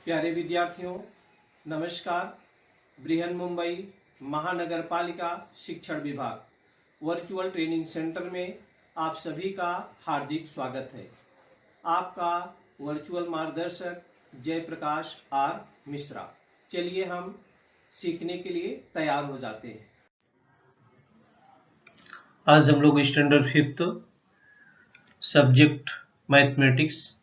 प्यारे विद्यार्थियों, नमस्कार। बृहन मुंबई महानगर पालिका शिक्षण विभाग वर्चुअल ट्रेनिंग सेंटर में आप सभी का हार्दिक स्वागत है। आपका वर्चुअल मार्गदर्शक जयप्रकाश आर मिश्रा। चलिए हम सीखने के लिए तैयार हो जाते हैं। आज हम लोग standard 5th subject mathematics,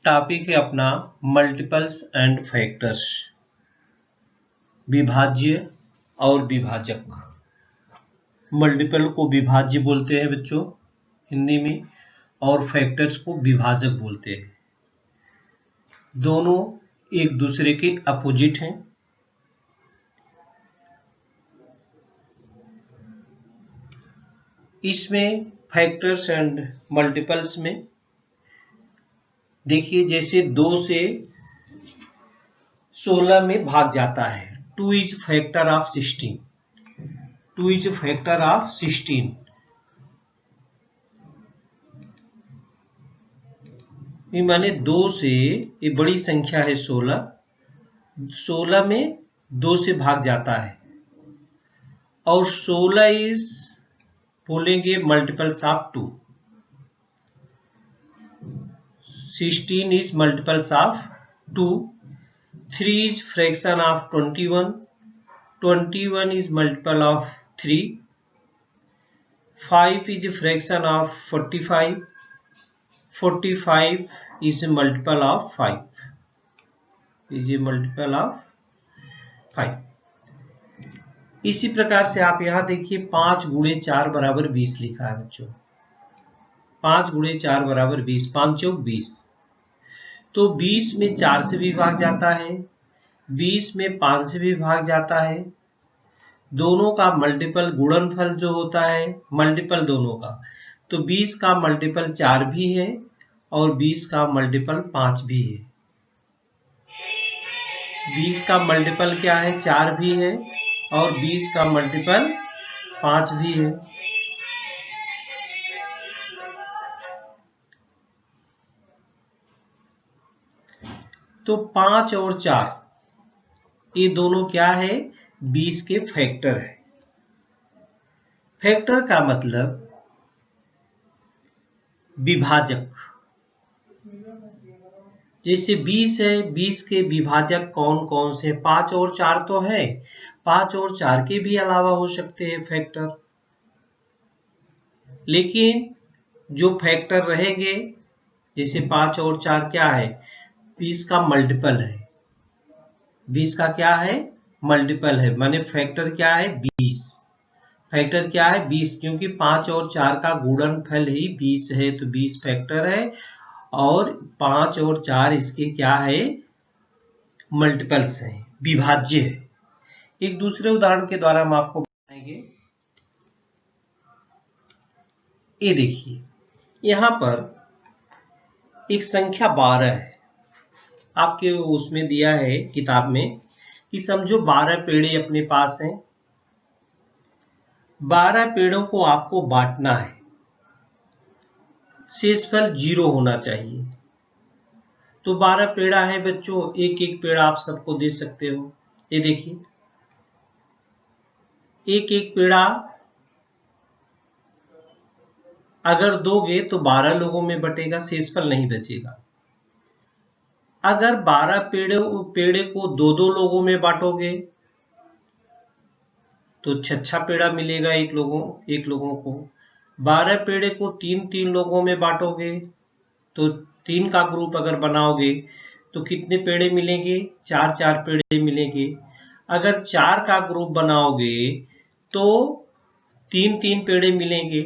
topic है अपना मल्टीपल्स एंड फैक्टर्स, विभाज्य और विभाजक। मल्टीपल को विभाज्य बोलते हैं बच्चों हिंदी में, और फैक्टर्स को विभाजक बोलते हैं। दोनों एक दूसरे के अपोजिट हैं। इसमें फैक्टर्स एंड मल्टीपल्स में देखिए, जैसे 2 से 16 में भाग जाता है। 2 is factor of 16। 2 is factor of 16। माने 2 से, ये बड़ी संख्या है 16 में 2 से भाग जाता है, और 16 इज बोलेंगे multiples of 2। 16 is multiples of 2. 3 is fraction of 21. 21 is multiple of 3. 5 is a fraction of 45. 45 is a multiple of 5. Is a multiple of 5. इसी प्रकार से आप यहाँ देखिए 5 गुणे 4 बराबर 20 लिखा है बच्चों। 5 गुणे 4 बराबर 20, 5 चौक 20। तो 20 में 4 से भी भाग जाता है, 20 में 5 से भी भाग जाता है। दोनों का मल्टीपल गुणनफल जो होता है, मल्टीपल दोनों का, तो 20 का मल्टीपल 4 भी है और 20 का मल्टीपल 5 भी है। 20 का मल्टीपल क्या है? 4 भी है, और 20 का मल्टीपल 5 भी है। तो 5 और 4 ये दोनों क्या है? 20 के फैक्टर है। फैक्टर का मतलब विभाजक। जैसे 20 है, 20 के विभाजक कौन कौन से? 5 और 4 तो है, 5 और 4 के भी अलावा हो सकते हैं फैक्टर। लेकिन जो फैक्टर रहेंगे, जैसे 5 और 4 क्या है? 20 का मल्टीपल है। 20 का क्या है? मल्टीपल है, माने फैक्टर क्या है? 20। फैक्टर क्या है? 20, क्योंकि 5 और 4 का गुणनफल ही 20 है, तो 20 फैक्टर है, और 5 और 4 इसके क्या है? मल्टीपल्स हैं, विभाज्य है। एक दूसरे उदाहरण के द्वारा हम आपको बताएंगे। ये देखिए, यहां पर एक संख्या 12 है, आपके उसमें दिया है किताब में कि समझो 12 पेड़े अपने पास हैं। 12 पेड़ों को आपको बांटना है, शेषफल 0 होना चाहिए। तो 12 पेड़ा है बच्चों, एक एक पेड़ा आप सबको दे सकते हो। ये देखिए, एक एक पेड़ा अगर दोगे तो 12 लोगों में बटेगा, शेषफल नहीं बचेगा। अगर 12 पेड़े को 2-2 लोगों में बांटोगे तो 6 पेड़ा मिलेगा एक लोगों को। 12 पेड़े को 3-3 लोगों में बांटोगे तो 3 का ग्रुप अगर बनाओगे तो कितने पेड़े मिलेंगे? 4 पेड़े मिलेंगे। अगर 4 का ग्रुप बनाओगे तो 3-3 पेड़े मिलेंगे।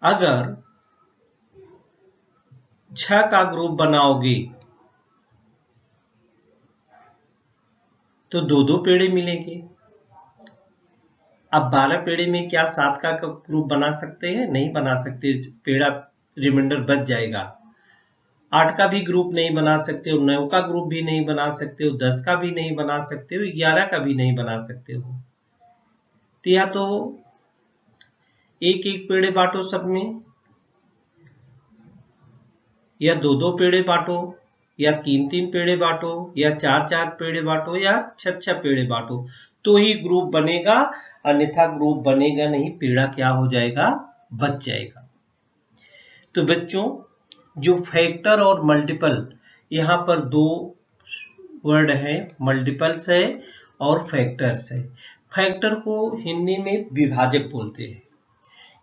अगर 6 का ग्रुप बनाओगे तो 2-2 पेड़े मिलेंगे। अब 12 पेड़े में क्या 7 का ग्रुप बना सकते हैं? नहीं बना सकते, पेड़ा रिमाइंडर बच जाएगा। 8 का भी ग्रुप नहीं बना सकते हो, 9 का ग्रुप भी नहीं बना सकते हो, 10 का भी नहीं बना सकते हो, 11 का भी नहीं बना सकते हो। तो या तो एक एक पेड़े बांटो सब में, या 2-2 पेड़े बांटो, या 3-3 पेड़े बांटो, या 4-4 पेड़े बांटो, या 6-6 पेड़े बांटो, तो ही ग्रुप बनेगा, अन्यथा ग्रुप बनेगा नहीं, पेड़ा क्या हो जाएगा, बच जाएगा। तो बच्चों, जो फैक्टर और मल्टीपल, यहाँ पर दो वर्ड है, मल्टीपल्स है और फैक्टर्स है। फैक्टर को हिंदी में विभाजक बोलते हैं,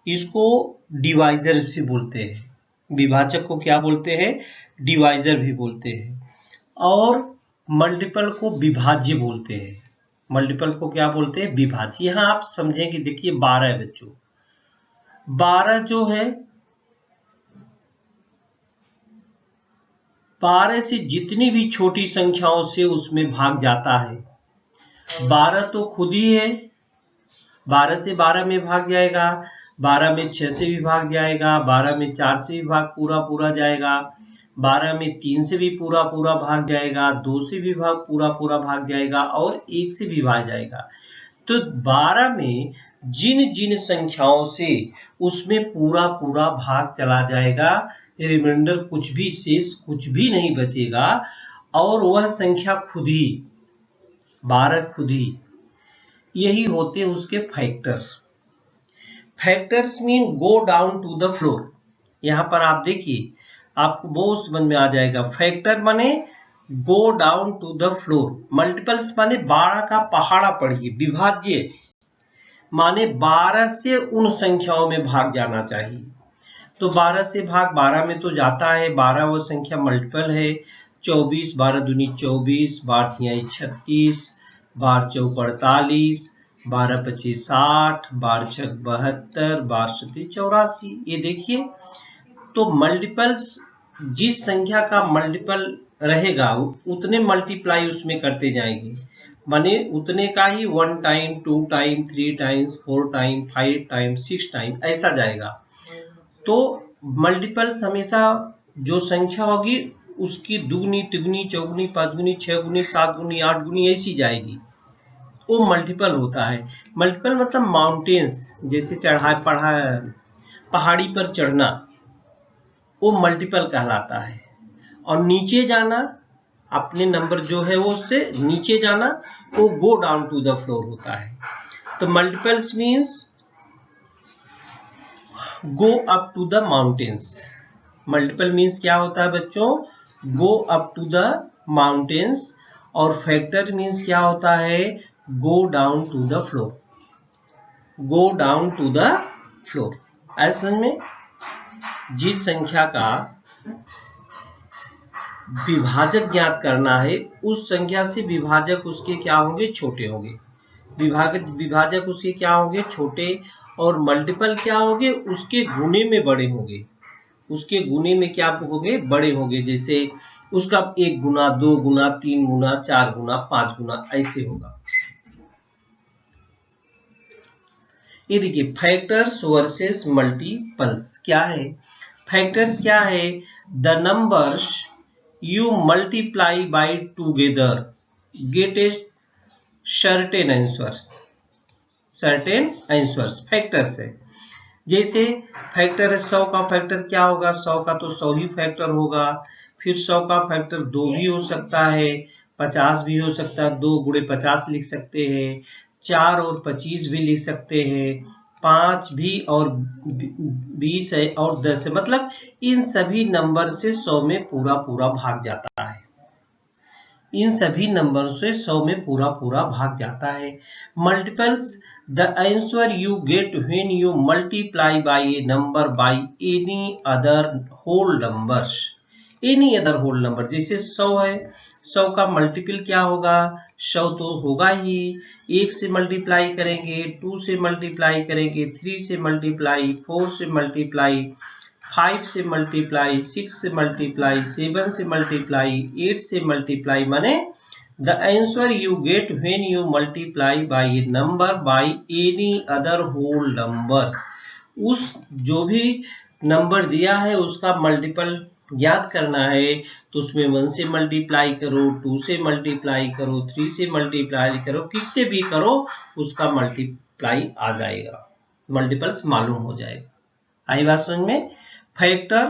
इसको डिवाइजर भी बोलते हैं, विभाजक को क्या बोलते हैं, डिवाइजर भी बोलते हैं, और मल्टीपल को विभाज्य बोलते हैं। मल्टीपल को क्या बोलते हैं, विभाज्य। यहाँ आप समझेंगे, देखिए 12 है बच्चों, 12 जो है, 12 से जितनी भी छोटी संख्याओं से उसमें भाग जाता है, 12 तो खुद ही है, 12 से 12 में भाग जाएगा, 12 में 6 से भी भाग जाएगा, 12 में 4 से भी भाग पूरा जाएगा, 12 में 3 से भी पूरा भाग जाएगा, 2 से भी भाग पूरा भाग जाएगा, और 1 से भी भाग जाएगा। तो 12 में जिन जिन संख्याओं से उसमें पूरा भाग चला जाएगा, रिमाइंडर कुछ भी शेष कुछ भी नहीं बचेगा, और वह संख्या खुद ही 12 खुद ही, यही होते हैं उसके factors. Factors mean go down to the floor. यहाँ पर आप देखिए, आपको बहुत समझ में आ जाएगा। फैक्टर माने go down to the floor, multiples माने 12 का पहाड़ा पढ़िए, विभाज्य माने 12 से उन संख्याओं में भाग जाना चाहिए। तो 12 से भाग 12 में तो जाता है, 12 वो संख्या मल्टीपल है। 24, 12 दूनी 24, 12 तिहाई 36, 12 चौक 48, 12 पच्चीस 60, 12 छक 72, 12 सत्ती 84। ये देखिए, तो मल्टीपल्स, जिस संख्या का मल्टीपल रहेगा उतने मल्टीप्लाई उसमें करते जाएंगे, माने उतने का ही 1 time, 2 time, 3 times, 4 time, 5 time, 6 time ऐसा जाएगा। तो मल्टीपल्स हमेशा जो संख्या होगी उसकी दुगनी, तिगुनी, चौगुनी, पांचगुनी, 6 गुनी, 7 गुनी, 8 गुनी ऐसी जाएगी, वो मल्टीपल होता है। मल्टीपल मतलब माउंटेन्स, जैसे पहाड़ी पर चढ़ना, वो मल्टीपल कहलाता है। और नीचे जाना, अपने नंबर जो है वो उससे नीचे जाना, वो go down to the floor होता है। तो multiples means go up to the mountains. Multiple means क्या होता है बच्चों, go up to the mountains, और फैक्टर मीन्स क्या होता है, go down to the floor, go down to the floor. ऐसे समझ में, जिस संख्या का विभाजक ज्ञात करना है, उस संख्या से विभाजक उसके क्या होंगे, छोटे होंगे। विभाजक उसके क्या होंगे, छोटे, और मल्टीपल क्या होंगे, उसके गुने में बड़े होंगे, उसके गुने में क्या होंगे, बड़े होंगे। जैसे उसका 1 गुना, 2 गुना, 3 गुना, 4 गुना, 5 गुना ऐसे होगा। ये देखिए, फैक्टर्स वर्सेस मल्टीपल्स क्या है। फैक्टर्स क्या है, the numbers you multiply bye together gate a certain answers, certain answers factors है। जैसे फैक्टर है 100 का फैक्टर क्या होगा, 100 का तो 100 ही फैक्टर होगा। फिर 100 का फैक्टर 2 भी हो सकता है, 50 भी हो सकता है, 2 गुणे 50 लिख सकते हैं, 4 और 25 भी लिख सकते हैं, 5 भी, और 20 है, और 10 है। मतलब इन सभी नंबर से 100 में पूरा भाग जाता है, इन सभी नंबर से 100 में पूरा भाग जाता है। Multiples, the answer you get when you multiply by a number by any other whole numbers, any other whole number. जैसे 100 है, 100 का मल्टीपल क्या होगा, 100 तो होगा ही, 1 से मल्टीप्लाई करेंगे, 2 से मल्टीप्लाई करेंगे, 3 से मल्टीप्लाई, 4 से मल्टीप्लाई, 5 से मल्टीप्लाई, 6 से मल्टीप्लाई, 7 से मल्टीप्लाई, 8 से मल्टीप्लाई, माने the answer you get when you multiply by a number by any other whole number. उस जो भी नंबर दिया है उसका मल्टीपल ज्ञात करना है, तो उसमें 1 से मल्टीप्लाई करो, 2 से मल्टीप्लाई करो, 3 से मल्टीप्लाई करो, किससे भी करो उसका मल्टीप्लाई आ जाएगा, मल्टीपल्स मालूम हो जाएगा। आई बात समझ में। Factor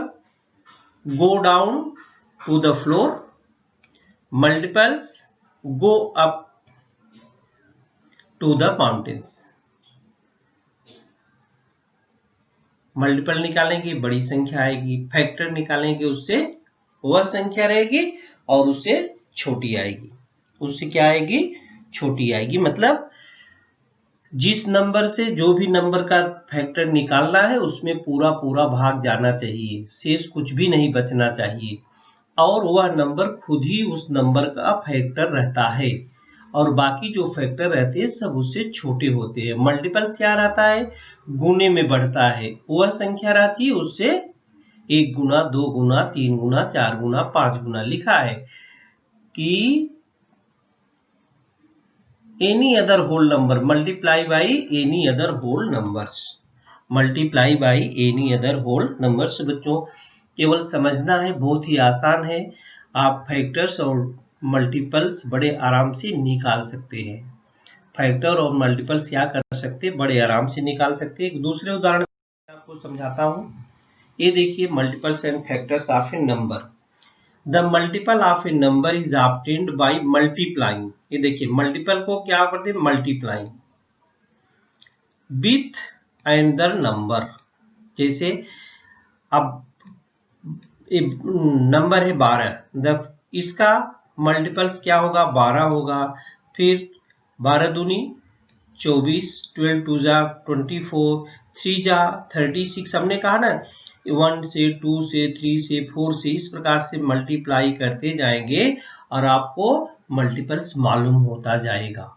go down to the floor, multiples go up to the mountains. Multiple निकालेंगे बड़ी संख्या आएगी, फैक्टर निकालेंगे उससे वह संख्या रहेगी और उससे छोटी आएगी, उससे क्या आएगी, छोटी आएगी। मतलब जिस नंबर से जो भी नंबर का फैक्टर निकालना है उसमें पूरा पूरा भाग जाना चाहिए, शेष कुछ भी नहीं बचना चाहिए, और वह नंबर खुद ही उस नंबर का फैक्टर रहता है और बाकी जो फैक्टर रहते हैं सब उससे छोटे होते हैं। मल्टीपल्स क्या रहता है, गुने में बढ़ता है, वह संख्या रहती है उससे 1 गुना 2 गुना 3 गुना 4 गुना 5 गुना। लिखा है कि any other whole number multiply by any other whole numbers, multiply by any other whole numbers. बच्चों केवल समझना है, बहुत ही आसान है, आप फैक्टर्स और मल्टीपल्स बड़े आराम से निकाल सकते हैं। फैक्टर और मल्टीपल्स क्या कर सकते हैं, बड़े आराम से निकाल सकते हैं। एक दूसरे उदाहरण से आपको समझाता हूं। ये देखिए, multiples and factors of a number. The multiple of a number is obtained by multiplying. ये देखिए, मल्टीपल को क्या करते हैं, मल्टीप्लाइंग विथ अनदर नंबर। जैसे अब नंबर है 12, इसका मल्टीपल्स क्या होगा, 12 होगा। फिर 12 दूनी 24, 12 टू जा 24, 3 जा 36। हमने कहा ना 1 से 2 से 3 से 4 से इस प्रकार से मल्टीप्लाई करते जाएंगे और आपको मल्टीपल्स मालूम होता जाएगा,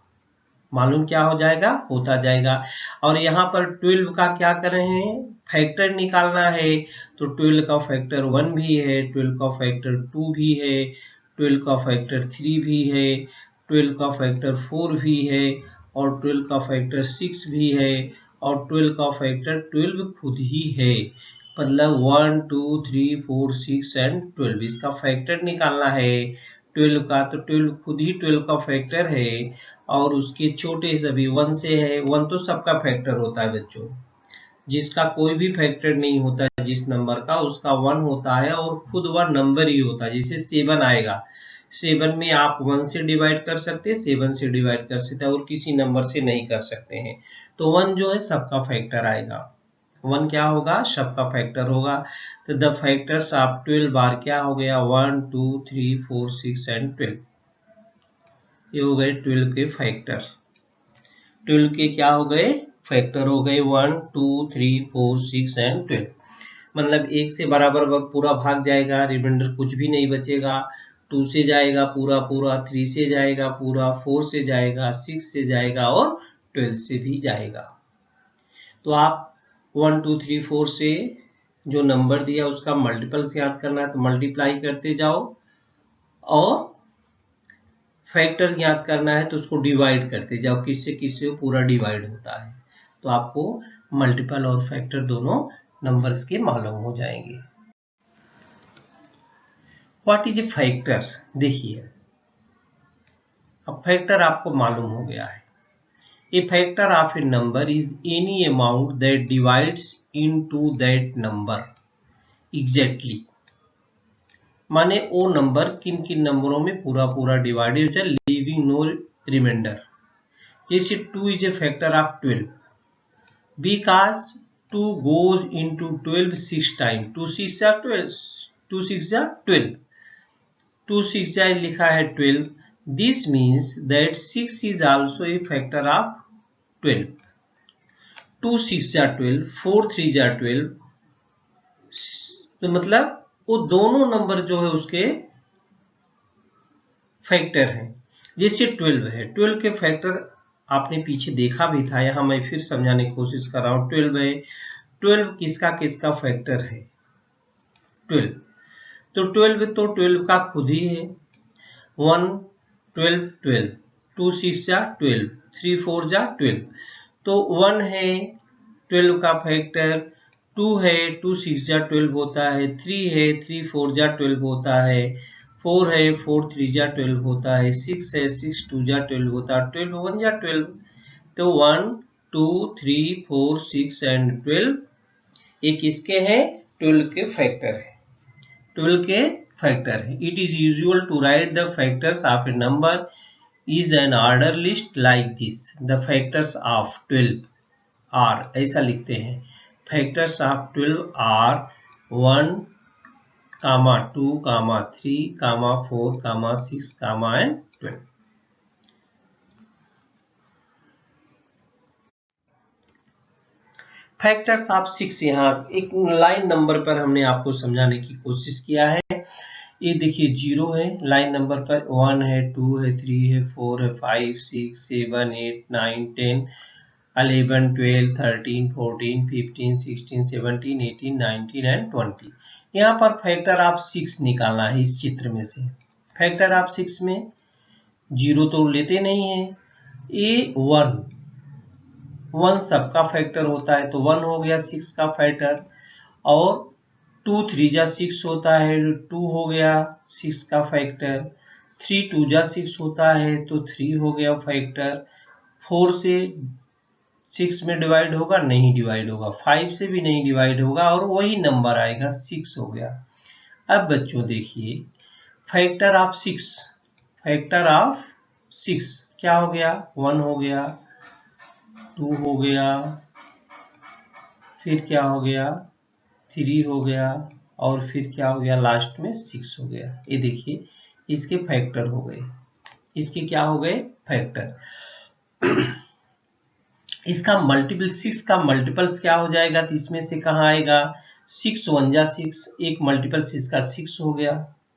मालूम क्या हो जाएगा, होता जाएगा। और यहाँ पर 12 का क्या कर रहे हैं, फैक्टर निकालना है, तो 12 का फैक्टर 1 भी है, 12 का फैक्टर 2 भी है, 12 का फैक्टर 3 भी है, 12 का फैक्टर 4 भी है, और 12 का फैक्टर 6 भी है, और 12 का फैक्टर 12 खुद ही है। मतलब 1 2 3 4 6 एंड 12 इसका फैक्टर निकालना है 12 का, तो 12 खुद ही 12 का फैक्टर है, और उसके छोटे सभी 1 से है। 1 तो सबका फैक्टर होता है बच्चों, जिसका कोई भी फैक्टर नहीं होता जिस नंबर का, उसका 1 होता है और खुद वह नंबर ही होता है। जैसे 7 आएगा, 7 में आप 1 से डिवाइड कर सकते हैं, 7 से डिवाइड कर सकते हैं, और किसी नंबर से नहीं कर सकते हैं। तो 1 जो है सबका फैक्टर आएगा, 1 क्या होगा, सबका फैक्टर होगा। तो द फैक्टर्स ऑफ 12 बार क्या हो गया, 1 2 3 4 6 एंड 12। ये हो गए 12 के फैक्टर, 12 के क्या हो गए, फैक्टर हो गए 1 2 3 4 6 एंड 12। मतलब 1 से बराबर पूरा भाग जाएगा, रिमाइंडर कुछ भी नहीं बचेगा। 2 से जाएगा पूरा पूरा, 3 से जाएगा पूरा, 4 से जाएगा, 6 से जाएगा और 12 से भी जाएगा। तो आप 1 2 3 4 से जो नंबर दिया उसका मल्टीपल्स याद करना है, तो मल्टीप्लाई करते जाओ, और फैक्टर याद करना है तो उसको डिवाइड करते जाओ, किससे किससे पूरा डिवाइड होता है, तो आपको मल्टीपल और फैक्टर दोनों नंबर्स के मालूम हो जाएंगे। व्हाट इज ए फैक्टर, देखिए अब फैक्टर आपको मालूम हो गया है। A factor of a number is any amount that divides into that number exactly. माने वो नंबर किन किन नंबरों में पूरा पूरा डिवाइडेड हो जाए, लीविंग नो रिमाइंडर। जैसे 2 is a factor of 12 because 2 goes into 12 6 times, 2 6 are 12, 2 6 are 12, 2 6 जा लिखा है 12। This means that 6 is also a factor of 12, 2 6 जा 12, 4 3 जा 12। तो मतलब वो दोनों नंबर जो है उसके फैक्टर हैं। जैसे 12 है, 12 के फैक्टर आपने पीछे देखा भी था, यहां मैं फिर समझाने की कोशिश कर रहा हूं। 12 है, 12 किसका किसका फैक्टर है, 12। तो 12 का खुद ही है, 1 12 12, 2 6 जा 12, 3 4 जा 12। तो 1 है 12 का फैक्टर, 2 है 2 6 जा 12 होता है, 3 है 3 4 जा 12 होता है, 4 है 4 3 जा 12 होता है, 6 है 6 2 जा 12 होता है, 12 1 जा 12। तो 1 2 3 4 6 एंड 12 ये किसके हैं, 12 के फैक्टर है, 12 के फैक्टर है। It is usual to write the factors of a number is an order list like this. The factors of 12 are, ऐसा लिखते हैं, factors of 12 are 1, 2, 3, 4, 6, and 12। Factors of 6 यहाँ एक लाइन नंबर पर हमने आपको समझाने की कोशिश किया है। ये देखिए 0 है, लाइन नंबर पर 1 है, 2 है, 3 है, 4 है, 5, 6, 7, 8, 9, 10, 11, 12, 13, 14, 15, 16, 17, 18, 19 एंड 20। यहाँ पर फैक्टर ऑफ 6 निकालना है इस चित्र में से। फैक्टर ऑफ 6 में 0 तो लेते नहीं है, ये 1 सबका फैक्टर होता है, तो 1 हो गया 6 का फैक्टर, और 2 3 जा 6 होता है, 2 हो गया 6 का फैक्टर, 3 2 जा 6 होता है, तो 3 हो गया फैक्टर, 4 से 6 में डिवाइड होगा, नहीं डिवाइड होगा, 5 से भी नहीं डिवाइड होगा, और वही नंबर आएगा 6 हो गया। अब बच्चों देखिए फैक्टर ऑफ 6, फैक्टर ऑफ 6 क्या हो गया, 1 हो गया, 2 हो गया, फिर क्या हो गया, 3 हो गया, और फिर क्या हो गया, लास्ट में 6 हो गया। ये देखिए इसके फैक्टर हो गए, इसके क्या हो गए, फैक्टर। इसका मल्टीपल 6 का मल्टीपल्स क्या हो जाएगा, तो इसमें से कहाँ आएगा, 6 1 जा 6, एक मल्टीपल 6 का 6 हो गया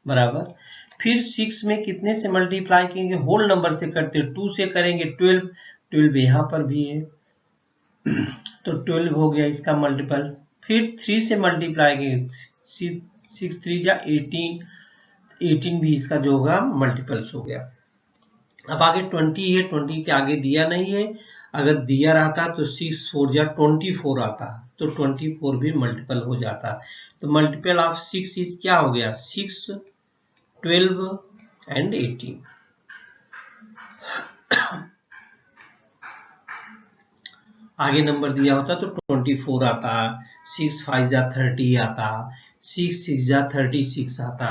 बराबर। फिर 6 में कितने से मल्टीप्लाई करेंगे, होल नंबर से करते, 2 से करेंगे 12, 12 यहाँ पर भी है, तो 12 हो गया इसका मल्टीपल्स। फिर 3 से मल्टीप्लाई करेंगे, 6 3 जा 18, 18 भी इसका जो होगा मल्टीपल्स हो गया। अब आगे 20 है, 20 के आगे दिया नहीं है, अगर दिया रहता तो 6 4 जा 24 आता, तो 24 भी मल्टीपल हो जाता। तो मल्टीपल ऑफ 6 इज क्या हो गया, 6, 12 एंड 18। आगे नंबर दिया होता तो 24 आता, 6 5 जा 30 आता, 6 6 जा 36 आता,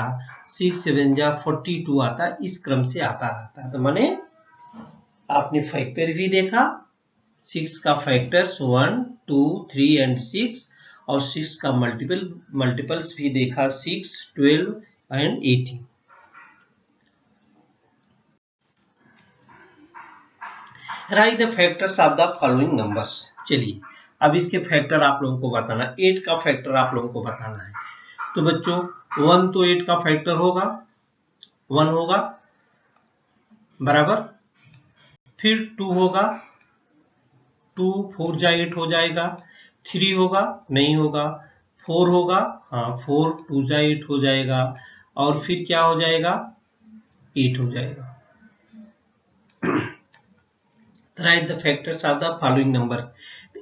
6 7 जा 42 आता, इस क्रम से आता रहता। तो माने आपने फैक्टर भी देखा, 6 का फैक्टर्स 1 2 3 एंड 6, और 6 का मल्टीपल्स भी देखा, 6 12 and 18। Right the factors of the following numbers. चलिए अब इसके फैक्टर आप लोगों को बताना, 8 का फैक्टर आप लोगों को बताना है। तो बच्चों 1 तो 8 का फैक्टर होगा, 1 होगा बराबर, फिर 2 होगा, 2 4 जा 8 हो जाएगा, 3 होगा, नहीं होगा, 4 होगा, हाँ 4 2 जा 8 हो जाएगा, और फिर क्या हो जाएगा, 8 हो जाएगा। Right the factors of the following numbers.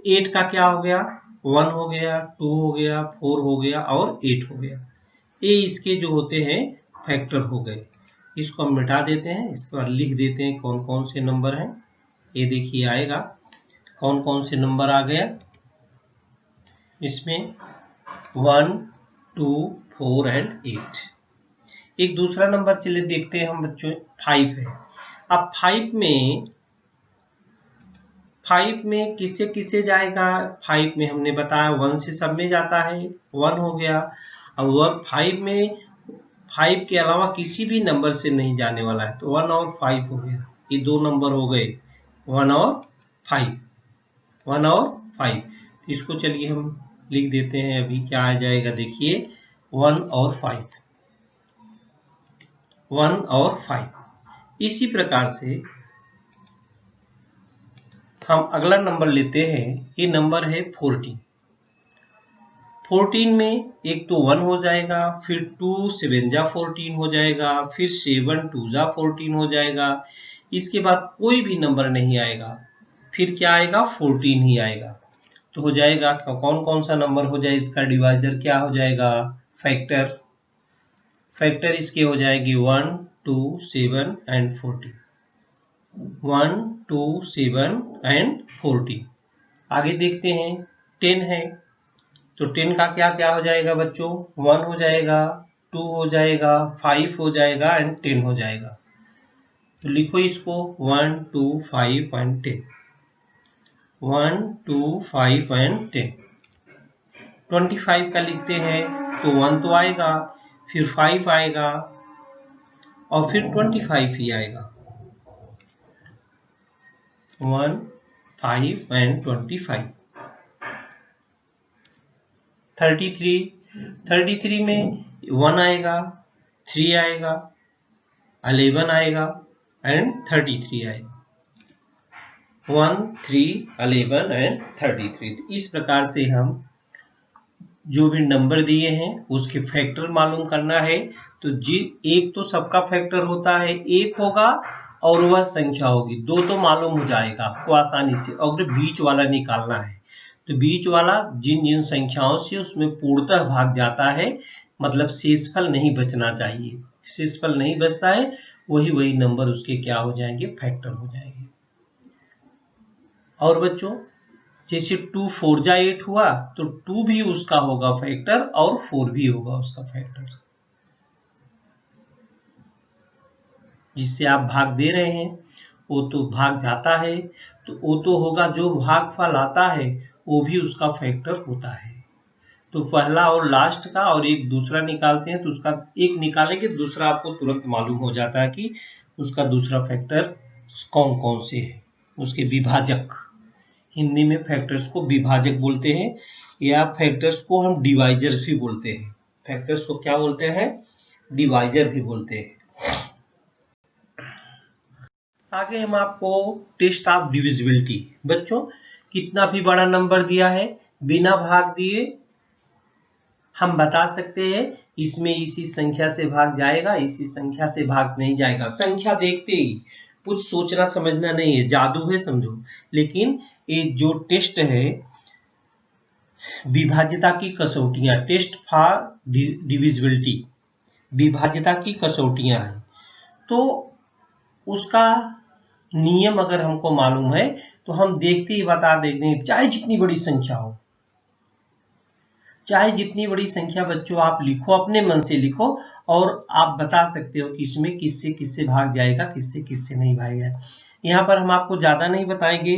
8 का क्या हो गया, 1 हो गया, 2 हो गया, 4 हो गया, और 8 हो गया। ये इसके जो होते हैं फैक्टर हो गए। इसको हम मिटा देते हैं, इसके बाद लिख देते हैं कौन कौन से नंबर हैं। ये देखिए आएगा कौन कौन से नंबर आ गया इसमें, 1 2 4 एंड 8। एक दूसरा नंबर चलिए देखते हैं हम बच्चों, 5 है। अब 5 में किससे किससे जाएगा, 5 में हमने बताया 1 से सब में जाता है, 1 हो गया। अब 5 में 5 के अलावा किसी भी नंबर से नहीं जाने वाला है, तो 1 और 5 हो गया, ये दो नंबर हो गए, 1 और 5, 1 और 5। इसको चलिए हम लिख देते हैं, अभी क्या आ जाएगा देखिए, 1 और 5, 1 और 5। इसी प्रकार से हम अगला नंबर लेते हैं, ये नंबर है 14। 14 में एक तो 1 हो जाएगा, फिर 2 7 जा 14 हो जाएगा, फिर 7 2 जा 14 हो जाएगा, इसके बाद कोई भी नंबर नहीं आएगा, फिर क्या आएगा, 14 ही आएगा। तो हो जाएगा कौन कौन सा नंबर हो जाए, इसका डिवाइजर क्या हो जाएगा, फैक्टर इसके हो जाएगी 1 2 7 एंड 14, 1 2 7 एंड 14। आगे देखते हैं 10 है, तो 10 का क्या क्या हो जाएगा बच्चों, 1 हो जाएगा, 2 हो जाएगा, 5 हो जाएगा एंड 10 हो जाएगा। तो लिखो इसको 1 2 5 एंड 10, 1 2 5 एंड 10। 25 का लिखते हैं तो 1 तो आएगा, फिर 5 आएगा और फिर 25 ही आएगा। 1 5 एंड 25। 33 में 1 आएगा, 3 आएगा, 11 आएगा एंड 33 आएगा। 1 3 11 एंड 33। इस प्रकार से हम जो भी नंबर दिए हैं उसके फैक्टर मालूम करना है। तो जी एक तो सबका फैक्टर होता है, एक होगा और वह संख्या होगी, दो तो मालूम हो जाएगा आपको आसानी से, और बीच वाला निकालना है। तो बीच वाला जिन जिन संख्याओं से उसमें पूर्णतः भाग जाता है, मतलब शेषफल नहीं बचना चाहिए, शेषफल नहीं बचता है, वही नंबर उसके क्या हो जाएंगे, फैक्टर हो जाएंगे। और बच्चों जैसे 2 4 जा 8 हुआ तो 2 भी उसका होगा फैक्टर और 4 भी होगा उसका फैक्टर। जिससे आप भाग दे रहे हैं वो तो भाग जाता है, तो वो तो होगा, जो भागफल आता है वो भी उसका फैक्टर होता है। तो पहला और लास्ट का और एक दूसरा निकालते हैं, तो उसका एक निकालेंगे, दूसरा आपको तुरंत मालूम हो जाता है कि उसका दूसरा फैक्टर कौन कौन से है, उसके विभाजक। हिंदी में फैक्टर्स को विभाजक बोलते हैं, या फैक्टर्स को हम डिवाइजर्स भी बोलते हैं। फैक्टर्स को क्या बोलते हैं, डिवाइजर भी बोलते हैं। आगे हम आपको टेस्ट ऑफ डिविजिबिलिटी, बच्चों कितना भी बड़ा नंबर दिया है बिना भाग दिए हम बता सकते हैं इसमें इसी संख्या से भाग जाएगा, इसी संख्या से भाग नहीं जाएगा। संख्या देखते ही कुछ सोचना समझना नहीं है, जादू है समझो। लेकिन ये जो टेस्ट है विभाज्यता की कसौटियां, टेस्ट फॉर डिविजिबिलिटी, विभाज्यता की कसौटियां हैं, तो उसका नियम अगर हमको मालूम है तो हम देखते ही बता देते हैं, चाहे जितनी बड़ी संख्या हो, चाहे जितनी बड़ी संख्या बच्चों आप लिखो, अपने मन से लिखो और आप बता सकते हो कि इसमें किससे किससे भाग जाएगा, किससे किससे नहीं भागेगा। यहाँ पर हम आपको ज्यादा नहीं बताएंगे,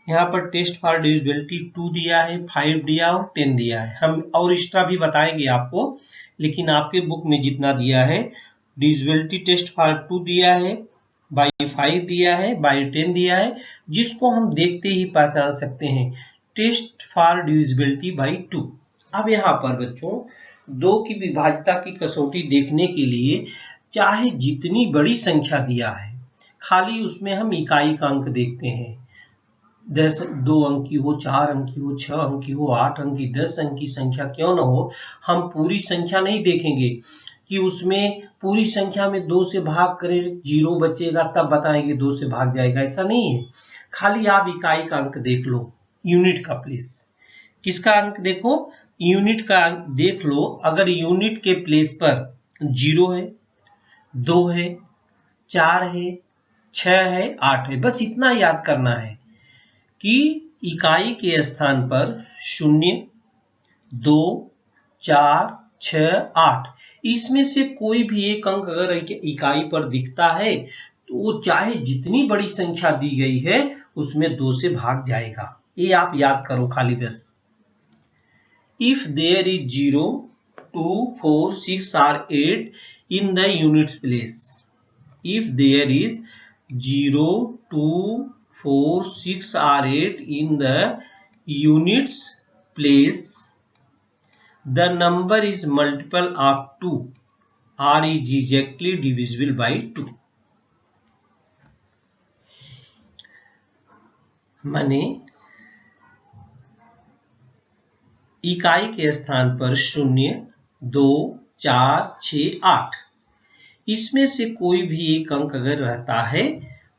यहाँ पर टेस्ट फॉर डिविजिबिलिटी 2 दिया है, 5 दिया और 10 दिया है। हम और एक्स्ट्रा भी बताएंगे आपको, लेकिन आपके बुक में जितना दिया है, डिविजिबिलिटी टेस्ट फॉर 2 दिया है, बाई 5 दिया है, बाई 10 दिया है, जिसको हम देखते ही पहचान सकते हैं, टेस्ट फॉर डिविजिबिलिटी बाई 2। अब यहाँ पर बच्चों 2 की विभाज्यता की कसौटी देखने के लिए चाहे जितनी बड़ी संख्या दिया है, खाली उसमें हम इकाई का अंक देखते हैं, 2 अंक की हो, 4 अंक की हो, 6 अंक की हो, 8 अंक की, 10 अंक की संख्या क्यों न हो, हम पूरी संख्या नहीं देखेंगे कि उसमें पूरी संख्या में 2 से भाग करें 0 बचेगा तब बताएंगे 2 से भाग जाएगा, ऐसा नहीं है। खाली आप इकाई का अंक देख लो, यूनिट का प्लीज, किसका अंक देखो, यूनिट का अंक देख लो। अगर यूनिट के प्लेस पर 0 है, 2 है, 4 है, 6 है, 8 है, बस इतना याद करना है कि इकाई के स्थान पर 0 2 4 6 8 इसमें से कोई भी एक अंक अगर इकाई पर दिखता है तो वो चाहे जितनी बड़ी संख्या दी गई है उसमें 2 से भाग जाएगा, ये आप याद करो खाली बस। If there is 0 2 4 6 or 8 in the units place, if there is 0 2 4 6 or 8 in the units place, the number is multiple of 2 or is exactly divisible by 2। माने इकाई के स्थान पर 0 2 4 6 8 इसमें से कोई भी एक अंक अगर रहता है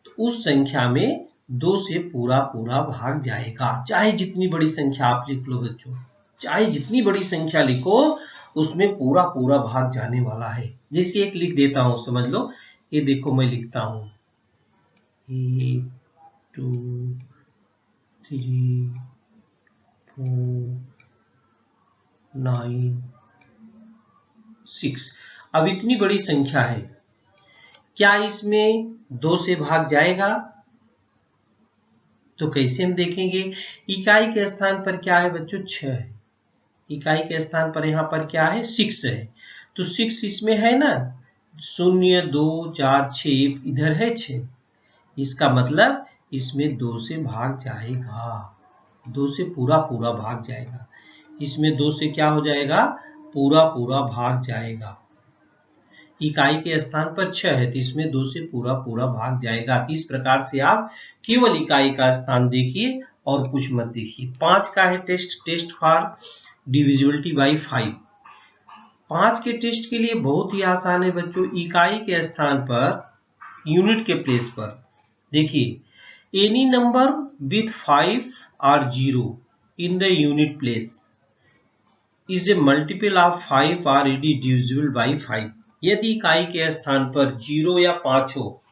तो उस संख्या में 2 से पूरा पूरा भाग जाएगा, चाहे जितनी बड़ी संख्या आप लिख लो बच्चों, चाहे जितनी बड़ी संख्या लिखो उसमें पूरा पूरा भाग जाने वाला है। जैसे एक लिख देता हूं, समझ लो, ये देखो मैं लिखता हूं 1 2 3 4 9 6, अब इतनी बड़ी संख्या है, क्या इसमें 2 से भाग जाएगा? तो कैसे हम देखेंगे? इकाई के स्थान पर क्या है बच्चों? 6 है। इकाई के स्थान पर यहाँ पर क्या है? 6 है। तो 6 इसमें है ना, 0 2 4 6 इधर है 6। इसका मतलब इसमें 2 से भाग जाएगा, 2 से पूरा पूरा भाग जाएगा। इसमें 2 से क्या हो जाएगा? पूरा पूरा भाग जाएगा। इकाई के स्थान पर 6 है तो इसमें 2 से पूरा पूरा भाग जाएगा। इस प्रकार से आप केवल इकाई का स्थान देखिए और कुछ मत देखिए। 5 का है टेस्ट फॉर डिविजिबिलिटी बाई 5। 5 के टेस्ट के लिए बहुत ही आसान है बच्चों। इकाई के स्थान पर यूनिट के प्लेस पर देखिए, एनी नंबर विथ 5 और 0 in the unit place is a multiple of 5 or it is divisible by 5। यदि इकाई के स्थान पर 0 या 5 हो,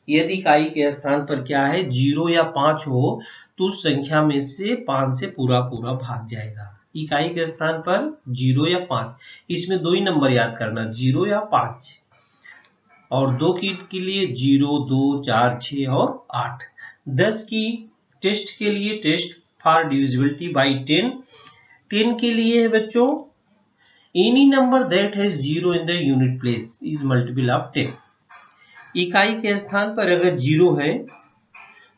यदि इकाई के स्थान पर क्या है? 0 या 5 हो तो उस संख्या में से 5 से पूरा पूरा भाग जाएगा। इकाई के स्थान पर 0 या 5, इसमें 2 ही नंबर याद करना, 0 या 5। और 2 के लिए 0 2 4 6 और 8। 10 की टेस्ट के लिए टेस्ट फॉर डिविजिबिलिटी बाई 10। 10 के लिए है बच्चों, any number that has 0 in the unit place is multiple of 10। इकाई के स्थान पर अगर 0 है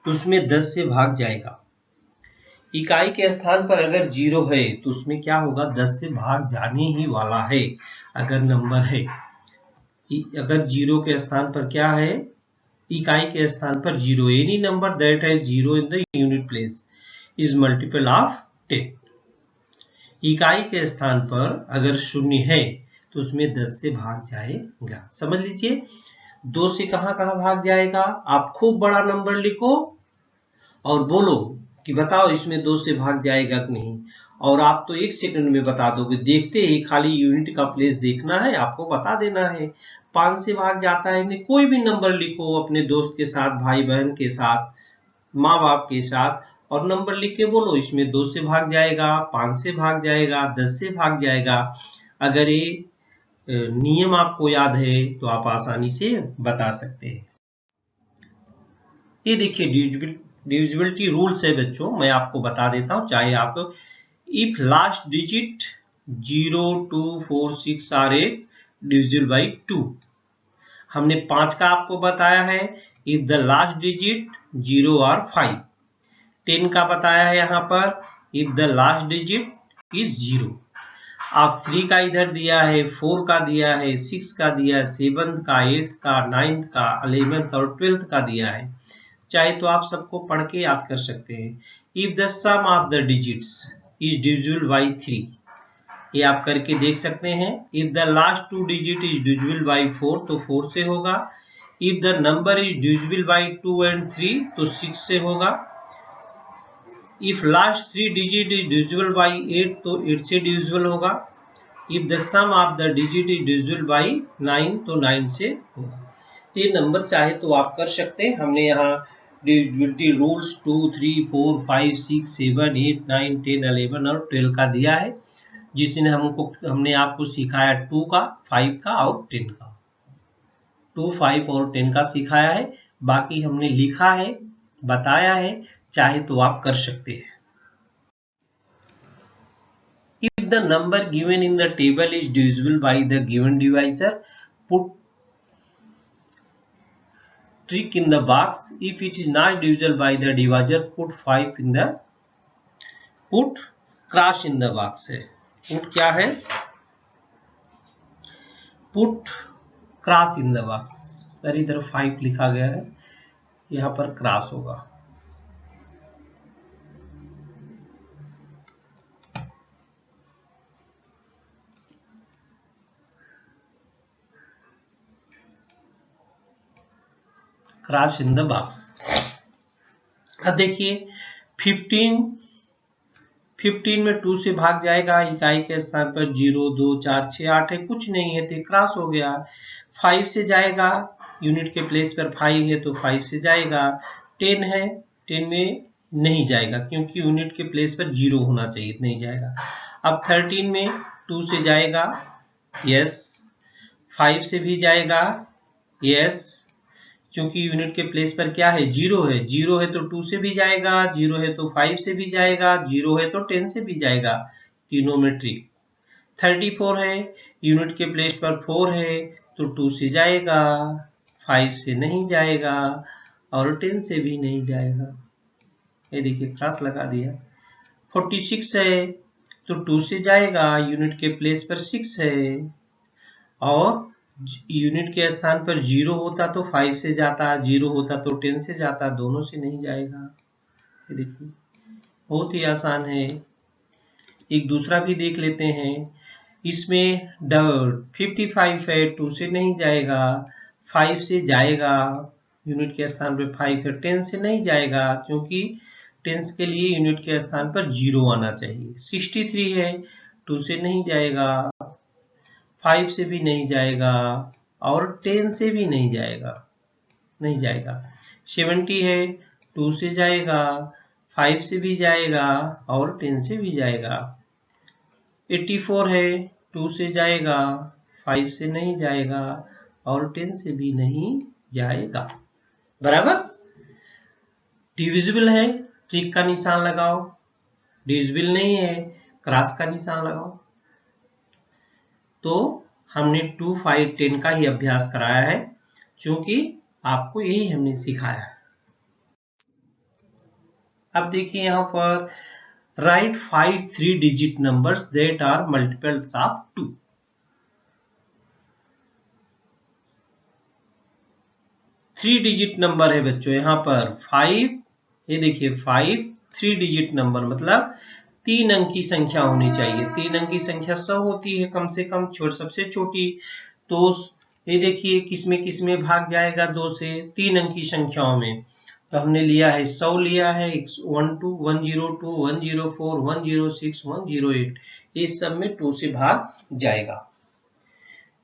तो उसमें 10 से भाग जाएगा। इकाई के स्थान पर अगर 0 है तो उसमें क्या होगा? 10 से भाग जाने ही वाला है अगर नंबर है। अगर 0 के स्थान पर क्या है? इकाई के स्थान पर 0, any number that has 0 in the unit place is multiple of 10। इकाई के स्थान पर अगर 0 है तो उसमें 10 से भाग जाएगा। समझ लीजिए, 2 से कहां कहां भाग जाएगा? आप खूब बड़ा नंबर लिखो और बोलो कि बताओ इसमें 2 से भाग जाएगा कि नहीं, और आप तो 1 सेकंड में बता दोगे। देखते ही खाली यूनिट का प्लेस देखना है, आपको बता देना है 5 से भाग जाता है नहीं। कोई भी नंबर लिखो अपने दोस्त के साथ, भाई बहन के साथ, माँ बाप के साथ, और नंबर लिख के बोलो इसमें 2 से भाग जाएगा, 5 से भाग जाएगा, 10 से भाग जाएगा। अगर ये नियम आपको याद है तो आप आसानी से बता सकते हैं। ये देखिए डिविजिबिलिटी रूल्स है बच्चों, मैं आपको बता देता हूं। चाहे आप if last digit 0 2 4 6 or 8 divisible by 2। हमने 5 का आपको बताया है, इफ द लास्ट डिजिट 0 और 5। 10 का बताया है यहाँ पर, if the last digit is 0। आप 3 का इधर दिया है, 4 का दिया है, 6 का दिया है, 7 का, 8 का, 9 का, 11 और 12 का दिया है। चाहे तो आप सबको पढ़ के याद कर सकते हैं। If the sum of the digits is divisible by 3, ये आप करके देख सकते हैं। If the last 2 digit is divisible by 4 तो 4 से होगा। If the number is divisible by 2 and 3 तो 6 से होगा। If last 3 digit is divisible by 8 तो 8 से डिविजिबल होगा। If the sum of the digit is divisible by 9 तो 9 से होगा। ये नंबर चाहे तो आप कर सकते हैं। हमने यहाँ डिविजिबिलिटी रूल्स 2 3 4 5 6 7 8 9 10 11 और 12 का दिया है, जिसने हमने आपको सिखाया 2 का, 5 का और 10 का। 2 5 और 10 का सिखाया है, बाकी हमने लिखा है, बताया है, चाहे तो आप कर सकते हैं। If the number given in the table is divisible by the given divisor, put tick in the box. If it is not divisible by the divisor, put 5 in the put cross in the box है। put क्या है? put cross in the box। Sir इधर 5 लिखा गया है, यहाँ पर cross होगा। Cross in the box. अब देखिए 15 में 2 से भाग जाएगा। इकाई के स्थान पर 0 2 4 6 8 है, कुछ नहीं है तो क्रॉस हो गया। 5 से जाएगा, यूनिट के प्लेस पर 5 है तो 5 से जाएगा। 10 है, 10 में नहीं जाएगा क्योंकि यूनिट के प्लेस पर 0 होना चाहिए, नहीं जाएगा। अब 13 में 2 से जाएगा, यस। 5 से भी जाएगा, यस, क्योंकि यूनिट के प्लेस पर क्या है, 0 है। 0 है तो 2 से भी जाएगा, 0 है तो 5 से भी जाएगा, 0 है तो 10 से भी जाएगा, तीनों में ट्रिक। 34 है, यूनिट के प्लेस पर 4 है तो 2 से जाएगा, 5 से नहीं जाएगा और 10 से भी नहीं जाएगा। ये देखिए क्रॉस लगा दिया। 46 है तो 2 से जाएगा, यूनिट के प्लेस पर 6 है और यूनिट के स्थान पर 0 होता तो 5 से जाता, 0 होता तो 10 से जाता, दोनों से नहीं जाएगा। ये देखिए बहुत ही आसान है। एक दूसरा भी देख लेते हैं। इसमें 55 है, 2 से नहीं जाएगा, 5 से जाएगा, यूनिट के स्थान पर 5 है, 10 से नहीं जाएगा क्योंकि 10 के लिए यूनिट के स्थान पर 0 आना चाहिए। 63 है, 2 से नहीं जाएगा, 5 से भी नहीं जाएगा और 10 से भी नहीं जाएगा, 70 है, 2 से जाएगा, 5 से भी जाएगा और 10 से भी जाएगा। 84 है, 2 से जाएगा, 5 से नहीं जाएगा और 10 से भी नहीं जाएगा। बराबर। डिविजिबल है, ट्रिक का निशान लगाओ। डिविजिबल नहीं है, क्रॉस का निशान लगाओ। तो हमने 2, 5, 10 का ही अभ्यास कराया है क्योंकि आपको यही हमने सिखाया है। अब देखिए यहां पर right 5 3 digit numbers that are multiples of 2। Three digit number है बच्चों यहाँ पर 5, ये देखिए 5 3 डिजिट नंबर मतलब 3 अंक की संख्या होनी चाहिए। 3 अंक की संख्या 100 होती है कम से कम, सबसे छोटी। तो ये देखिए किसमें भाग जाएगा 2 से, 3 अंक की संख्याओं में। तो हमने लिया है 100 लिया है, 12, 102, 104, 106, 108, ये सब में 2 से भाग जाएगा।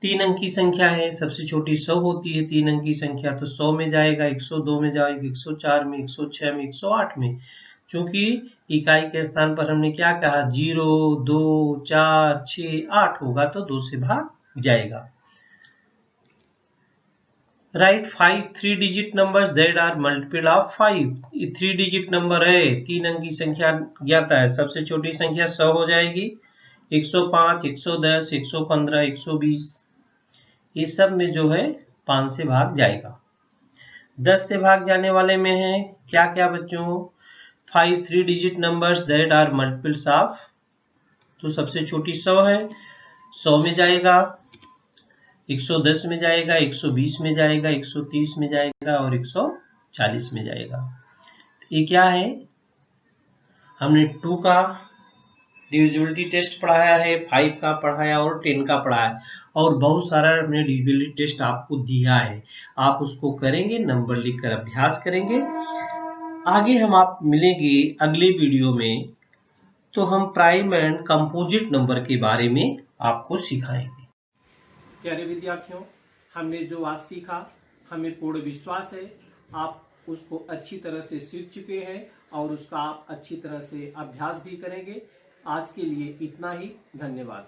3 अंक की संख्या है, सबसे छोटी 100 होती है 3 अंक की संख्या, तो 100 में जाएगा, 102 में जाएगा, 104 में, 106 में, 108 में। चूंकि इकाई के स्थान पर हमने क्या कहा, 0, 2, 4, 6, 8 होगा तो 2 से भाग जाएगा। Right 5 3 digit numbers that are multiple of 5। ये 3 डिजिट नंबर है, 3 अंक की संख्या ज्ञात है। सबसे छोटी संख्या 100 हो जाएगी, 105, 110, 115, 120, ये सब में जो है 5 से भाग जाएगा। 10 से भाग जाने वाले में है क्या क्या बच्चों, 5 3 digit numbers that are multiples of, तो सबसे छोटी 100 है, 100 में जाएगा, 110 में जाएगा, 120 में जाएगा, 130 में जाएगा और 140 में जाएगा। ये क्या है, हमने 2 का डिविजिबिलिटी टेस्ट पढ़ाया है, 5 का पढ़ाया और 10 का पढ़ाया और बहुत सारा हमने डिविजिबिलिटी टेस्ट आपको दिया है। आप उसको करेंगे, नंबर लिखकर अभ्यास करेंगे। आगे हम आप मिलेंगे अगले वीडियो में, तो हम प्राइम एंड कंपोजिट नंबर के बारे में आपको सिखाएंगे। प्यारे विद्यार्थियों, हमने जो आज सीखा, हमें पूर्ण विश्वास है आप उसको अच्छी तरह से सीख चुके हैं और उसका आप अच्छी तरह से अभ्यास भी करेंगे। आज के लिए इतना ही, धन्यवाद।